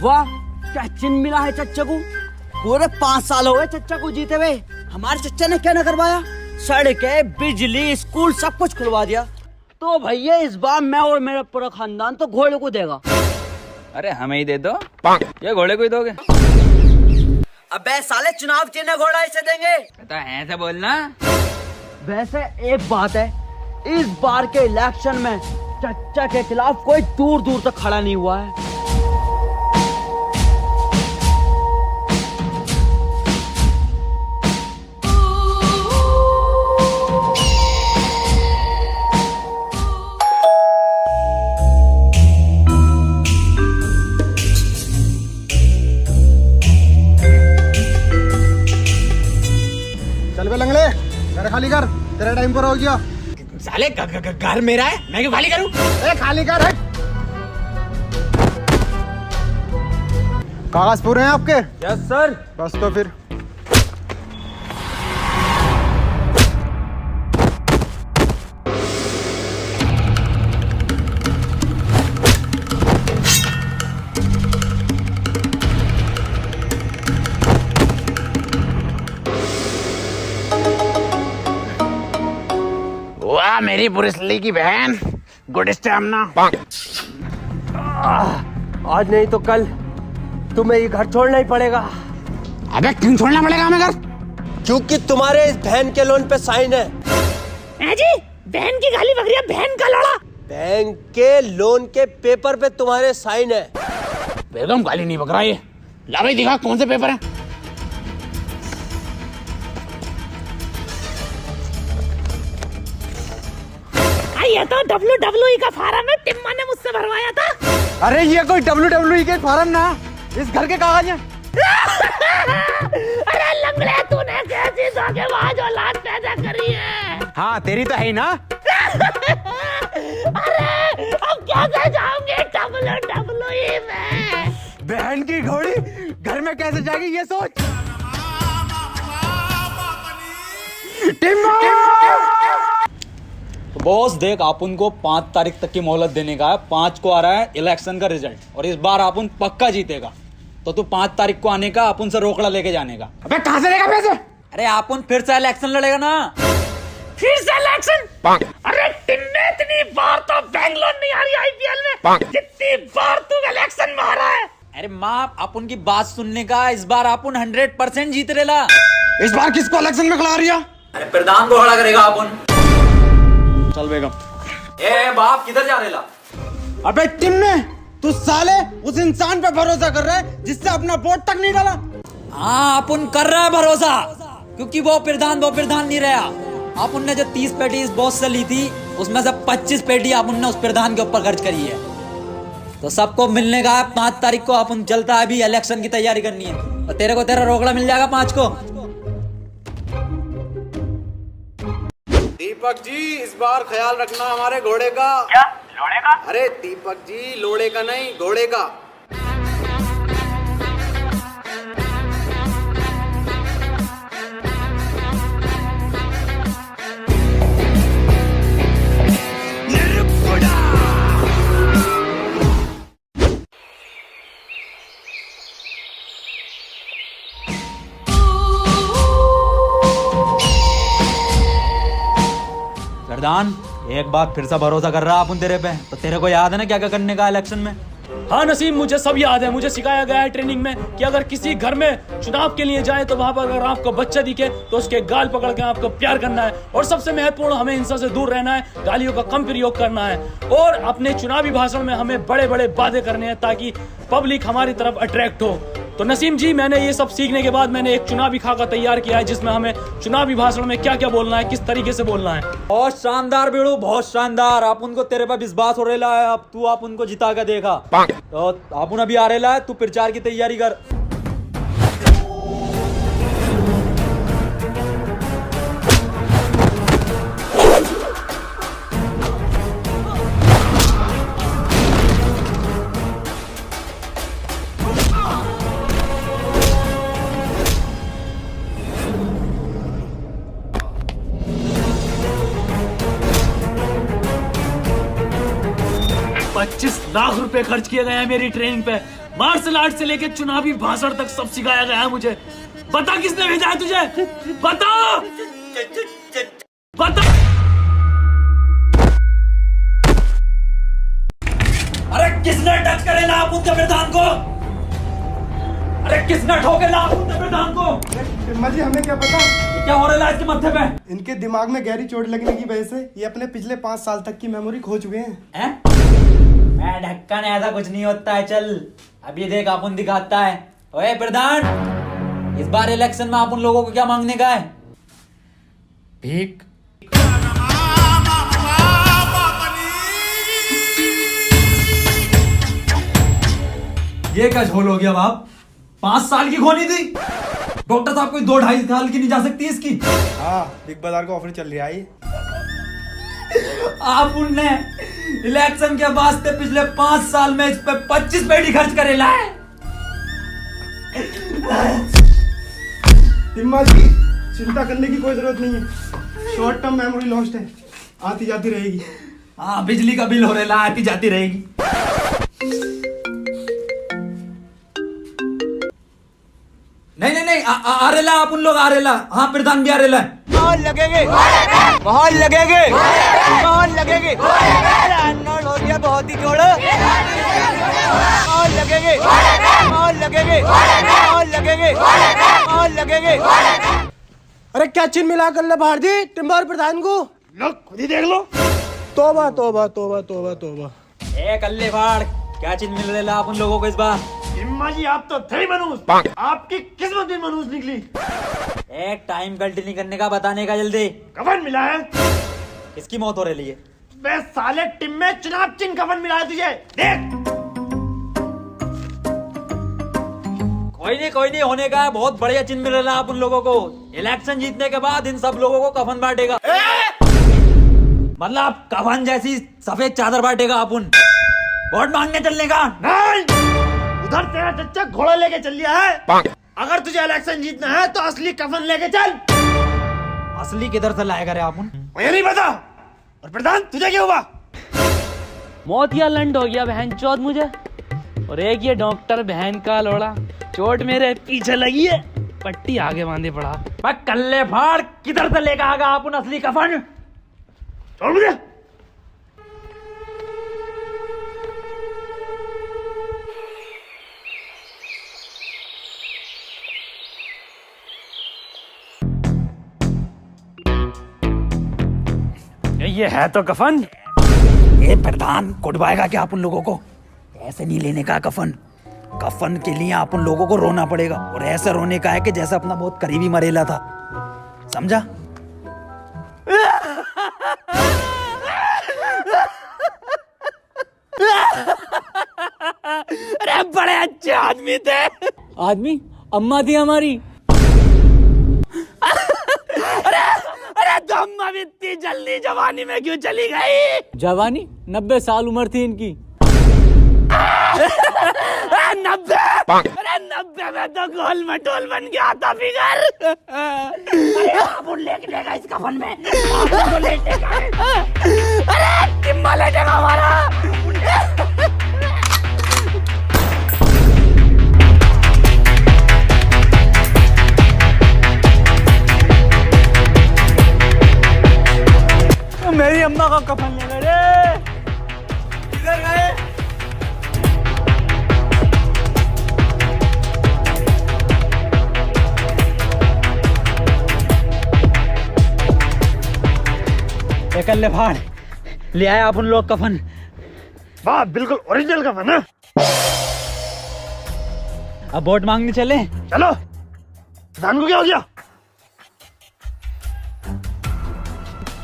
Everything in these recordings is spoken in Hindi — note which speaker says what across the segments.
Speaker 1: वाह, क्या चिन्ह मिला है चच्चा को। पूरे 5 साल हो गए चच्चा को जीते हुए। हमारे चच्चा ने क्या न करवाया, सड़कें, बिजली, स्कूल सब कुछ खुलवा दिया। तो भैया इस बार मैं और मेरा पूरा खानदान तो घोड़े को देगा।
Speaker 2: अरे हमें ही दे दो, ये घोड़े को ही दोगे?
Speaker 1: अबे साले, चुनाव चिन्ह घोड़ा इसे देंगे।
Speaker 2: तो ऐसे बोलना।
Speaker 1: वैसे एक बात है, इस बार के इलेक्शन में चच्चा के खिलाफ कोई दूर दूर तक खड़ा नहीं हुआ है।
Speaker 3: चल बे लंगड़े, घर खाली कर, तेरा टाइम पर हो गया।
Speaker 4: साले घर मेरा है, मैं क्यों खाली करूं?
Speaker 3: खाली कर। कागज पूरे हैं आपके?
Speaker 2: Yes sir.
Speaker 3: बस तो फिर
Speaker 4: वाह मेरी ब्रूस की बहन, गुड स्टैमिना।
Speaker 1: आज नहीं तो कल तुम्हें ये घर छोड़ना ही पड़ेगा।
Speaker 4: अबे क्यों छोड़ना पड़ेगा हमें घर?
Speaker 1: क्योंकि तुम्हारे इस बहन के लोन पे साइन है।
Speaker 5: जी बहन की गाली बकरिया, बहन का लड़ा।
Speaker 1: बैंक के लोन के पेपर पे तुम्हारे साइन है।
Speaker 4: बेगम गाली नहीं बकरा ये। ला भाई दिखा कौन से पेपर हैं।
Speaker 5: ये तो WWE का फार्म है, टिम्मा ने मुझसे भरवाया था।
Speaker 3: अरे ये कोई WWE के फॉर्म ना, इस घर के कागज हैं।
Speaker 5: अरे लंगड़े, तूने कैसी धोखेबाज औलाद पैदा करी है।
Speaker 3: हाँ तेरी तो है ही ना।
Speaker 5: अरे अब कैसे जाऊंगे WWE में?
Speaker 3: बहन की घोड़ी घर में कैसे जाएगी ये सोच।
Speaker 2: तो बॉस देख, आप उनको 5 तारीख तक की मोहलत देने का है। 5 को आ रहा है इलेक्शन का रिजल्ट, और इस बार आप उन पक्का जीतेगा। तो तू 5 तारीख को आने का, अपन से रोकड़ा लेके जाने का।
Speaker 4: अबे कहां से लेगा पैसे?
Speaker 2: अरे आप फिर से इलेक्शन लड़ेगा ना।
Speaker 5: फिर से इलेक्शन? अरे टिम्मे, इतनी बार तो बैंगलोर नहीं आ रही IPL में, जितनी बार तू इलेक्शन में हारा है।
Speaker 2: अरे माँ, आप उनकी बात सुनने का, इस बार आप 100% जीत रेला।
Speaker 4: इस बार किसको इलेक्शन में खड़ा रिया?
Speaker 2: अरे प्रधान को खड़ा करेगा अपन। चल बेगम। ए बाप, किधर जा रेला?
Speaker 3: अबे टिम्मे, तू साले उस इंसान पे भरोसा कर रहा है जिससे अपना वोट तक नहीं डाला।
Speaker 2: हाँ, अपन कर रहा है भरोसा, क्योंकि वो प्रधान नहीं रहा। अपन ने जो 30 पेटी इस बॉस से ली थी, उसमें से 25 पेटी अपन ने उस प्रधान के ऊपर खर्च करी है। तो सबको मिलने का है 5 तारीख को। अपन चलता है, अभी इलेक्शन की तैयारी करनी है। और तेरे को तेरा रोकड़ा मिल जाएगा 5 को।
Speaker 6: दीपक जी, इस बार ख्याल रखना हमारे घोड़े का।
Speaker 5: क्या लोड़े का?
Speaker 6: अरे दीपक जी, लोड़े का नहीं, घोड़े का।
Speaker 2: प्रधान, एक बार फिर से भरोसा कर रहा अपन तेरे पे। तो तेरे को याद है ना क्या क्या करने का इलेक्शन में?
Speaker 7: हाँ नसीम, मुझे सब याद है। मुझे सिखाया गया है ट्रेनिंग में कि अगर किसी घर में चुनाव के लिए जाए तो वहां पर अगर आपको बच्चा दिखे तो उसके गाल पकड़ के आपको प्यार करना है। और सबसे महत्वपूर्ण, हमें हिंसा से दूर रहना है, गालियों का कम प्रयोग करना है। और अपने चुनावी भाषण में हमें बड़े बड़े वादे करने हैं ताकि पब्लिक हमारी तरफ अट्रैक्ट हो। तो नसीम जी, मैंने ये सब सीखने के बाद मैंने एक चुनावी खाका तैयार किया है, जिसमें हमें चुनावी भाषण में क्या क्या बोलना है, किस तरीके से बोलना है।
Speaker 2: बहुत शानदार बेड़ू, बहुत शानदार। आप उनको तेरे पे विश्वास हो रहा है। अब तू आप उनको जिता के देखा। तो आप अभी आ रहा है, तू प्रचार की तैयारी कर।
Speaker 7: ₹25 लाख खर्च किए गए हैं मेरी ट्रेनिंग पे। मार्शल आर्ट से लेके चुनावी भाषण तक सब सिखाया गया है मुझे। बता किसने भेजा है तुझे? बता बता।
Speaker 2: अरे किसने टच करेला आप उनके प्रधान को? अरे किसने ठोकेला आप उनके प्रधान को?
Speaker 3: टिम्मा जी हमें क्या पता,
Speaker 2: ये क्या हो रहा है इसके माथे पे?
Speaker 3: इनके दिमाग में गहरी चोट लगने की वजह से ये अपने पिछले 5 साल तक की मेमोरी खो चुके हैं।
Speaker 2: मैं ढक्कन, ऐसा कुछ नहीं होता है। चल अभी देख अपन दिखाता है। ओए प्रधान, इस बार इलेक्शन में आप उन लोगों को क्या मांगने का है? भीख। ये क्या झोल हो गया बाप? 5 साल की खोनी थी। डॉक्टर साहब कोई 2-2.5 साल की नहीं जा सकती इसकी।
Speaker 3: हाँ, बिग बाजार का ऑफर चल रहा है।
Speaker 2: आप उनने इलेक्शन के वास्ते पिछले 5 साल में इस पे 25 पेटी खर्च करेला है।
Speaker 3: टिम्मा जी चिंता करने की कोई जरूरत नहीं है, शॉर्ट टर्म मेमोरी लॉस्ट है, आती जाती रहेगी।
Speaker 2: हाँ, बिजली का बिल हो रहा है, आती जाती रहेगी। नहीं, आ रेला आप उन लोग आ रेला। हाँ, प्रधान भी आ रेला।
Speaker 1: बहुत लगेंगे, बहुत लगेंगे, बहुत लगेंगे। हो गया बहुत ही जोड़। बहुत लगेंगे, बहुत लगेंगे, बहुत लगेंगे, बहुत लगेंगे।
Speaker 3: अरे क्या चिन्ह मिला कर ले भारती टिम्मा और प्रधान को?
Speaker 5: लोग खुद ही देख लो।
Speaker 3: तोबा तोबा तोबा तोबा तोबा।
Speaker 2: ए कल्ले फाड़, क्या चीज मिल रहा आप उन लोगों को इस बार?
Speaker 5: टिम्मा जी आप तो थे मनूस, आपकी किस्मत भी मनूस निकली।
Speaker 2: एक टाइम गलती नहीं करने का, बताने का जल्दी।
Speaker 5: कफन मिला है।
Speaker 2: इसकी मौत हो रही है।
Speaker 5: बे साले टिम में चुनाव चिन्ह कफन मिला है तुझे, देख।
Speaker 2: कोई नहीं होने का है। बहुत बढ़िया चिन्ह मिल रहा है आप उन लोगों को। इलेक्शन जीतने के बाद इन सब लोगों को कफन बांटेगा। मतलब कफन जैसी सफेद चादर बांटेगा अपन। वोट मांगने चलने का
Speaker 5: नहीं, उधर तेरा चच्चा घोड़ा लेके चल लिया है। अगर तुझे इलेक्शन जीतना है तो असली कफन लेके चल।
Speaker 2: असली किधर से लाएगा रे अपन?
Speaker 5: मुझे नहीं पता। और प्रधान तुझे क्या हुआ?
Speaker 7: मौत या लंड हो गया बहन चौथ मुझे। और एक ये डॉक्टर बहन का लोड़ा, चोट मेरे पीछे लगी है, पट्टी आगे बांधे पड़ा।
Speaker 2: मैं कल्ले फाड़, किधर से लेकर आगा अपन असली कफन?
Speaker 5: छोड़ मुझे।
Speaker 7: ये है तो कफन।
Speaker 2: ये प्रधान कुटवाएगा क्या आप उन लोगों को? ऐसे नहीं लेने का कफन। कफन के लिए आप उन लोगों को रोना पड़ेगा, और ऐसा रोने का है कि जैसा अपना बहुत करीबी मरेला था। समझा?
Speaker 7: अरे बड़े अच्छे आदमी थे। आदमी? अम्मा थी हमारी। अरे तो अम्मा भी इतनी जल्दी जवानी में क्यों चली गई? जवानी? 90 साल उम्र थी इनकी। 90? अरे 90 में तो गोल मटोल बन गया था फिगर। अरे आप लेगा इस कफन में। तो लेटेगा। अरे टिम्मा लेटेगा हमारा। मेरी अम्मा का कफन ले गए। किधर गए?
Speaker 2: कल्ले फाड़, ले आए आप उन लोग कफन।
Speaker 5: वाह, बिल्कुल ओरिजिनल कफन है।
Speaker 2: अब वोट मांगने चले।
Speaker 5: चलो। प्रधान को क्या हो गया?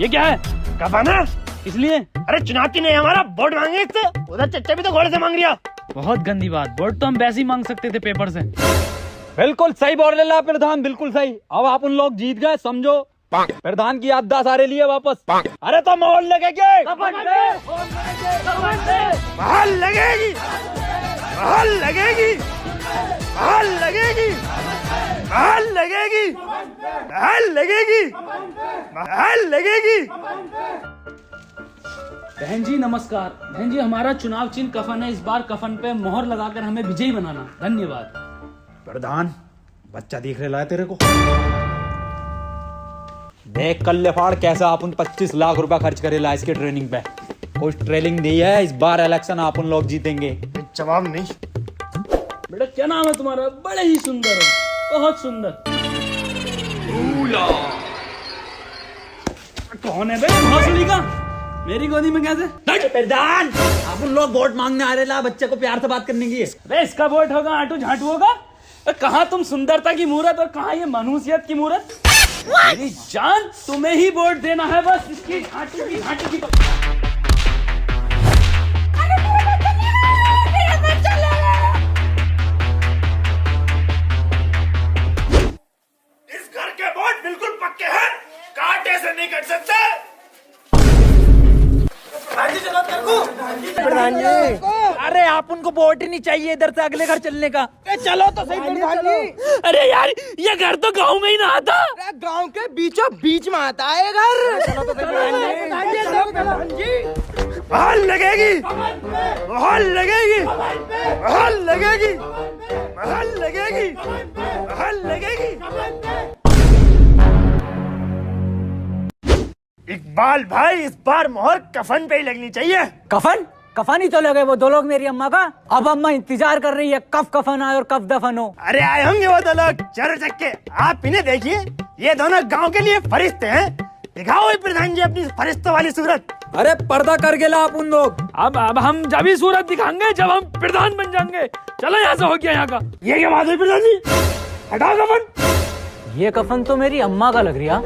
Speaker 7: ये क्या है?
Speaker 5: कफन है।
Speaker 7: इसलिए?
Speaker 5: अरे चुनाव की नहीं हमारा, वोट मांगे इससे। उधर चच्चा भी तो घोड़े से मांग रिया।
Speaker 7: बहुत गंदी बात। वोट तो हम वैसे ही मांग सकते थे पेपर से।
Speaker 2: बिल्कुल सही बोल रहे ला प्रधान, बिल्कुल सही। अब आप उन लोग जीत गए, समझो। प्रधान की याददाश्त सारे लिए वापस। अरे तो मोहर लगेगी,
Speaker 5: महल लगेगी, महल लगेगी, महल लगेगी, महल लगेगी, महल लगेगी, महल लगेगी।
Speaker 7: बहन जी नमस्कार। बहन जी हमारा चुनाव चिन्ह कफन है, इस बार कफन पे मोहर लगाकर हमें विजयी बनाना। धन्यवाद।
Speaker 3: प्रधान बच्चा दिख रहा है तेरे को?
Speaker 2: देख कल्ले फाड़ कैसा अपन 25 लाख रुपया खर्च करेला इसके ट्रेनिंग पे। कुछ ट्रेनिंग दी है, इस बार इलेक्शन अपन लोग जीतेंगे।
Speaker 3: जवाब नहीं।
Speaker 7: बेटा क्या नाम है तुम्हारा? बड़े ही सुंदर हो, बहुत सुंदर। कौन है बे? भोसड़ी का मेरी गोदी में कैसे?
Speaker 2: प्रधान अपन लोग वोट मांगने आ रहे ला, बच्चे को प्यार से बात करने की।
Speaker 7: अबे इसका वोट होगा आटू झाटू होगा? कहाँ तुम सुंदरता की मूरत और कहाँ ये मनुष्यत की मूरत? मेरी जान तुम्हें ही वोट देना है, बस इसकी झाटू की झाटू की।
Speaker 5: इस घर के वोट बिल्कुल पक्के हैं, कांटे से नहीं कट सकते।
Speaker 2: अरे आप उनको वोट ही नहीं चाहिए इधर से अगले घर चलने का।
Speaker 3: चलो तो सही प्रधान जी।
Speaker 7: अरे यार ये घर तो गांव में ही ना आता।
Speaker 3: गांव के बीचों बीच में आता है घर। चलो तो सही प्रधान जी।
Speaker 5: बहाल लगेगी, बहाल लगेगी, बहाल लगेगी, बहाल लगेगी, बहाल लगेगी। इकबाल भाई इस बार मोहर कफन पे ही लगनी चाहिए।
Speaker 8: कफन कफन ही तो लगे वो दो लोग मेरी अम्मा का। अब अम्मा इंतजार कर रही है कब कफन आए और कब दफन हो।
Speaker 5: अरे आए होंगे वो दो लोग चर चक्के। आप इन्हें देखिए, ये दोनों गांव के लिए फरिश्ते हैं। दिखाओ प्रधान जी अपनी फरिश्तों वाली सूरत।
Speaker 2: अरे पर्दा कर गेला आप उन लोग।
Speaker 7: अब हम जब ही सूरत दिखाएंगे जब हम प्रधान बन जाएंगे। चलो यहाँ से हो गया यहाँ का।
Speaker 5: ये क्या बात है प्रधान जी? हटाओ कफन।
Speaker 8: ये कफन तो मेरी अम्मा का लग रहा।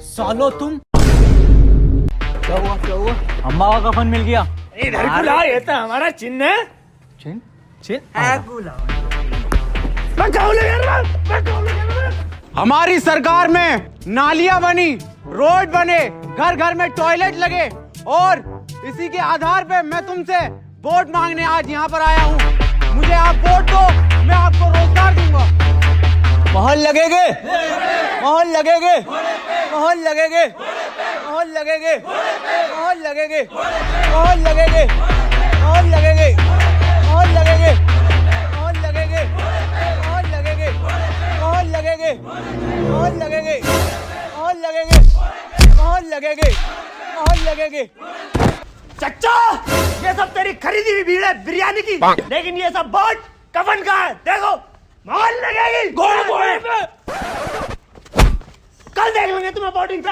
Speaker 8: सालो तुम क्या हुआ क्या हुआ? अम्मा का कफन मिल गया।
Speaker 5: इधर बुला, ये तो हमारा चिन्ह है।
Speaker 8: चिन चिन
Speaker 3: हमारी सरकार में नालियां बनी, रोड बने, घर घर में टॉयलेट लगे और इसी के आधार पे मैं तुमसे वोट मांगने आज यहाँ पर आया हूँ। मुझे आप वोट दो, मैं आपको रोजगार दूंगा।
Speaker 2: मोहर लगेगे, मोहर लगेगे, मोहर लगेगे, मोहर लगेगे, मोहर लगेगे, मोहर लगेगे, मोहर लगेगे, मोहर लगेगे, मोहर लगेगे, मोहर लगेगे, मोहर लगेगे, मोहर लगेगे, मोहर लगेगे, मोहर लगेगे, मोहर लगेगे।
Speaker 5: चच्चा ये सब तेरी खरीदी हुई भीड़ है बिरयानी की, लेकिन ये सब वोट कफन का है। देखो मोहर लगेगी
Speaker 7: घोड़े घोड़े पे।
Speaker 5: कल देख लेंगे तुम्हें वोटिंग पे।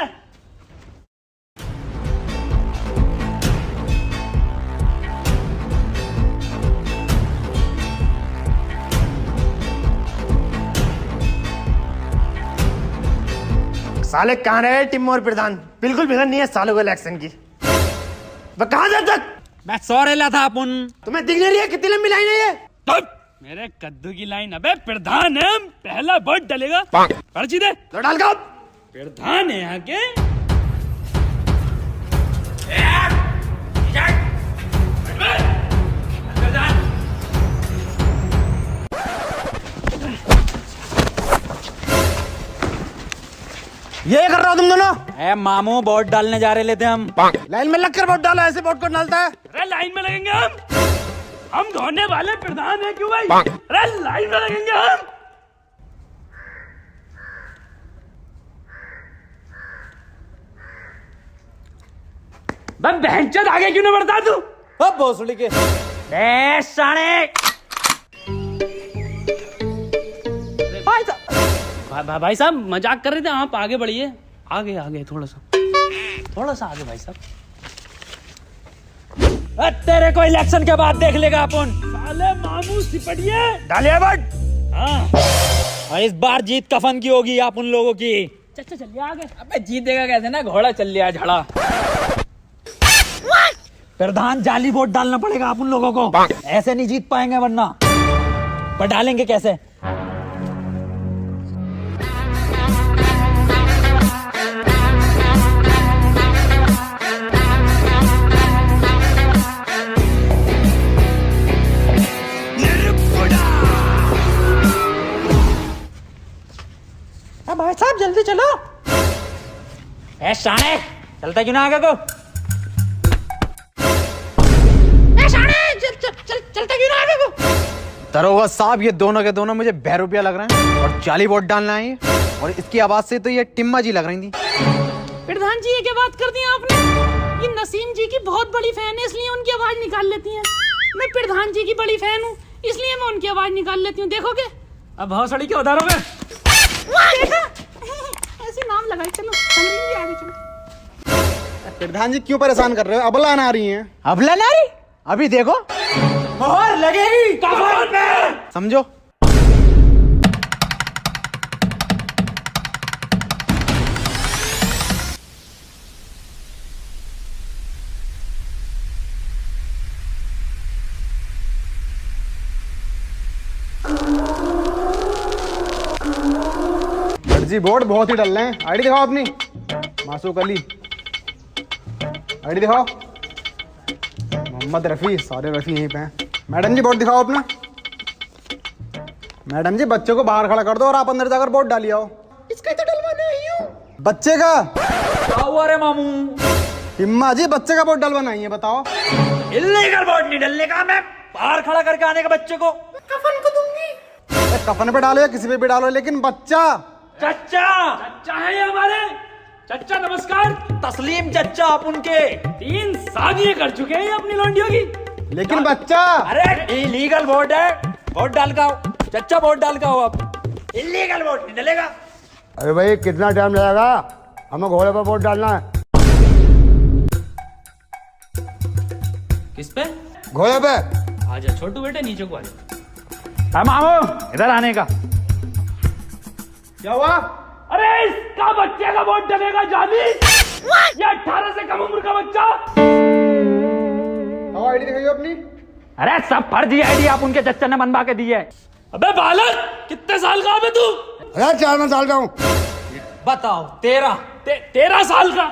Speaker 5: साले कहाँ रहे टिम्मो और प्रधान? बिल्कुल फिक्र नहीं है सालों को इलेक्शन की। वह कहाँ जब तक?
Speaker 2: मैं सो रेला था अपन।
Speaker 5: तुम्हें दिख नहीं रही है कितनी लंबी लाइन है ये?
Speaker 7: मेरे कद्दू की लाइन। अबे प्रधान है, पहला वोट डलेगा। पर्ची दे।
Speaker 5: तो डाल का
Speaker 7: प्रधान है यहाँ के।
Speaker 3: ये कर रहा हो तुम दोनों?
Speaker 2: ए मामू वोट डालने जा रहे थे हम।
Speaker 3: लाइन में लगकर वोट डालो, ऐसे वोट को डालता है।
Speaker 7: अरे लाइन में लगेंगे हम धोने वाले प्रधान है क्यों भाई? अरे लाइन में लगेंगे हम। बहनचोद आगे क्यों नहीं बढ़ता तू?
Speaker 3: अब भोसड़ी के
Speaker 7: साले भाई साहब मजाक कर रहे थे, आप आगे बढ़िए। आगे आगे थोड़ा सा आगे भाई साहब।
Speaker 2: तेरे को इलेक्शन के बाद देख लेगा अपन।
Speaker 7: साले मामू सिपटिए।
Speaker 5: डालिए वोट।
Speaker 2: हाँ और इस बार जीत कफन की होगी आप उन लोगों की।
Speaker 7: चल चलिए आगे।
Speaker 8: अबे जीतेगा कैसे ना, घोड़ा चल लिया झड़ा।
Speaker 2: प्रधान जाली वोट डालना पड़ेगा आप उन लोगों को, ऐसे नहीं जीत पाएंगे वरना। पर डालेंगे कैसे?
Speaker 3: भाई साहब जल्दी चलो।
Speaker 2: ए शाने चलता क्यों ना आगे को?
Speaker 5: चलता क्यों ना आगे को?
Speaker 3: दरोगा साहब, ये दोनों के दोनों मुझे बहरूपिया लग रहे हैं और जाली वोट डालना है ये। और इसकी आवाज से तो ये टिम्मा जी लग रही थी।
Speaker 5: प्रधान जी, ये क्या बात कर दी आपने? ये नसीम जी की बहुत बड़ी फैन है, इसलिए उनकी आवाज निकाल लेती हैं। मैं प्रधान जी की बड़ी फैन हूँ, इसलिए मैं उनकी आवाज निकाल लेती हूँ। देखोगे?
Speaker 7: अब भौसड़ी के उधारों में
Speaker 5: ऐसे नाम लगाए। चलो जी, आगे चलो।
Speaker 3: प्रधान जी क्यों परेशान कर रहे हो? अबला ना रही हैं। अबला ना रही? अभी देखो मोहर लगेगी कफन पे, समझो। जी बोर्ड बहुत ही डल रहे हैं। आईडी दिखाओ अपनी। मासूक अली, आईडी दिखाओ। मोहम्मद रफी, सारे रफी यहीं पे हैं। मैडम जी बोर्ड दिखाओ अपना। मैडम जी बच्चे को बाहर खड़ा कर दो और आप अंदर जाकर बोर्ड डालिए आओ।
Speaker 5: इसका तो डलवाना ही हूँ।
Speaker 3: बच्चे का
Speaker 2: क्या हुआ रे मामू?
Speaker 3: हिम्मा जी, बच्चे का बोर्ड डलवाना ही है, बताओ।
Speaker 2: इल्लीगल बोर्ड नहीं डलने का, मैं बाहर खड़ा करके आने का बच्चे को।
Speaker 5: कफन को दूंगी।
Speaker 3: कफन पे डालो या किसी पे भी डालो, लेकिन बच्चा।
Speaker 7: चच्चा है ये हमारे चच्चा। नमस्कार।
Speaker 2: तस्लीम चच्चा आप उनके
Speaker 7: 3 शादियां कर चुके हैं अपनी लौंडियों की,
Speaker 3: लेकिन बच्चा।
Speaker 2: अरे इलीगल वोट है, वोट डाल का आओ चच्चा, वोट डाल का आओ आप। इलीगल वोट नहीं डलेगा।
Speaker 9: अरे भाई कितना टाइम लगेगा? हमें घोड़े पर वोट डालना है।
Speaker 7: किस पे?
Speaker 9: घोड़े पे।
Speaker 7: आजा छोटू बेटे, नीचे को आजा। मामू इधर आने का।
Speaker 3: क्या हुआ?
Speaker 7: अरे इसका बच्चे का वोट डलेगा जानी। ये 18 से कम उम्र का बच्चा।
Speaker 3: आईडी दिखाइए अपनी।
Speaker 7: अरे सब फर्जी आईडी आप उनके चच्चा ने बनवा के दी है। अबे बालक, कितने साल का है तू?
Speaker 9: अरे 4 साल का हूँ।
Speaker 2: बताओ 13
Speaker 7: 13 साल का?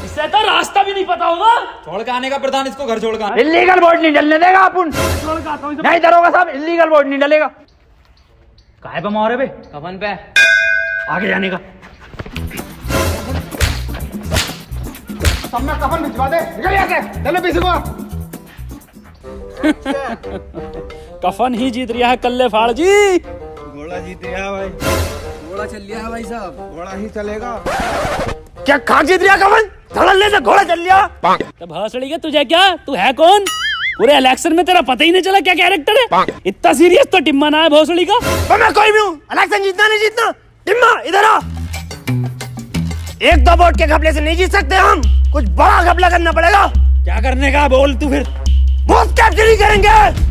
Speaker 7: इससे तो रास्ता भी नहीं पता होगा।
Speaker 2: छोड़ के आने का प्रधान, इसको घर छोड़ के।
Speaker 7: इलीगल वोट नहीं डलने देगा अपन। नहीं दरोगा साहब, इलीगल वोट नहीं डलेगा। काहे पे मोहरे पे?
Speaker 2: कफन पे
Speaker 7: आगे जाने का।
Speaker 3: सबने कफन भिजवा दे, निकल यहाँ से। चलो पीछे को।
Speaker 7: कफन ही जीत रहा है कल्ले फाड़ जी।
Speaker 3: घोड़ा जीत रहा भाई।
Speaker 6: घोड़ा चल लिया है भाई साहब।
Speaker 3: घोड़ा ही चलेगा।
Speaker 7: क्या खा जीत रहा कफन? धड़ल्ले से घोड़ा चल लिया। तो भौसड़ी के तुझे क्या? तू है कौन? पूरे इलेक्शन में तेरा पता ही नहीं चला क्या कैरेक्टर है? इतना सीरियस तो टिम्मा ना है भौसड़ी का। मैं कोई भी हूँ, इलेक्शन जीतना नहीं जीतना। टिम्मा इधर आ। 1-2 वोट के घपले से नहीं जीत सकते हम, कुछ बड़ा घपला करना पड़ेगा। क्या करने का बोल तू फिर? बूथ कैप्चरिंग करेंगे।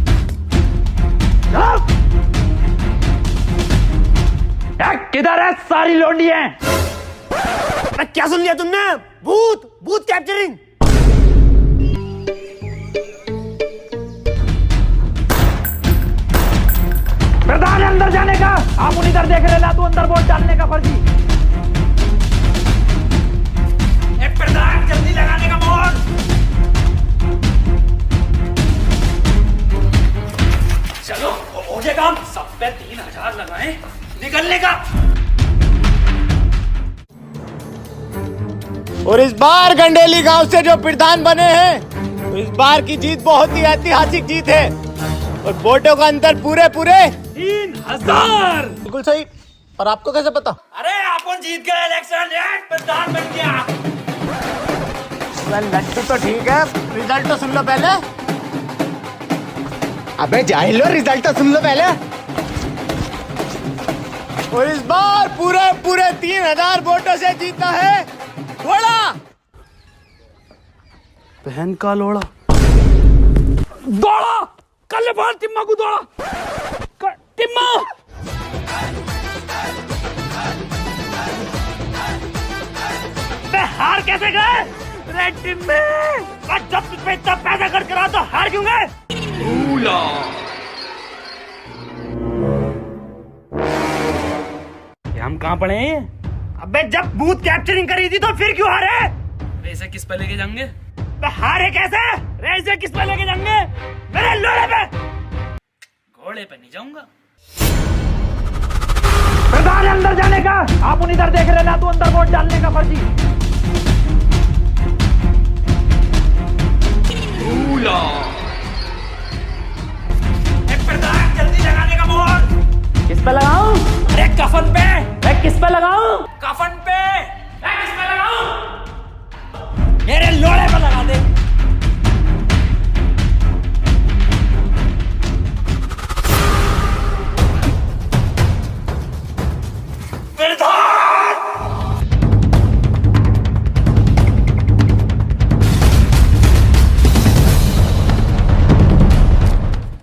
Speaker 7: किधर है सारी लोंडी हैं? क्या सुन लिया तुमने? Booth capturing. प्रधान अंदर जाने का, आप उन इधर देख रहे ला, तू अंदर वोट डालने का फर्जी। प्रधान जल्दी लगाने का वोट। चलो हो गया काम। सब पे 3000 लगाए, निकलने का।
Speaker 3: और इस बार गंडेली गांव से जो प्रधान बने हैं, तो इस बार की जीत बहुत ही ऐतिहासिक जीत है। और वोटों का अंतर पूरे
Speaker 7: 3000।
Speaker 3: बिल्कुल सही। पर आपको कैसे पता?
Speaker 2: अरे अपन जीत गए इलेक्शन, प्रधान बन गया।
Speaker 3: लड्डू तो ठीक है, रिजल्ट तो सुन लो पहले। अबे जाहिलो, रिजल्ट तो सुन लो पहले। और इस बार पूरे 3000 वोटों से जीता है घोड़ा।
Speaker 7: बहन का लोड़ा। दौड़ा कल बार टिम्मा को दौड़ा। टिम्मा हार कैसे गए? रेड टीम में जब तुझ पे इतना पैसा खर्च करा तो हार क्यों गए? हम कहाँ पड़े हैं? अबे जब बूथ कैप्चरिंग करी थी तो फिर क्यों हारे? वैसे किस पे लेके जाएंगे? हारे कैसे? वैसे किस पे लेके जाएंगे? मेरे लोड़े पे। घोड़े पे नहीं जाऊंगा। प्रधान अंदर जाने का, आप उन इधर देख रहे ना, तू अंदर वोट डालने का फर्जी। प्रधान जल्दी लगाने का बोल।
Speaker 8: किस पे लगाऊं?
Speaker 7: अरे कफन पे।
Speaker 8: मैं किस पे लगाऊं?
Speaker 7: कफन पे। मैं किस पे लगाऊं? मेरे लोड़े पे लगा दे।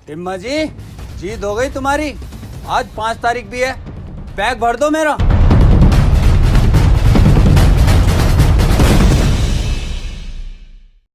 Speaker 3: टिम्मा जी, जीत हो गई तुम्हारी। आज 5 तारीख भी है, बैग भर दो मेरा।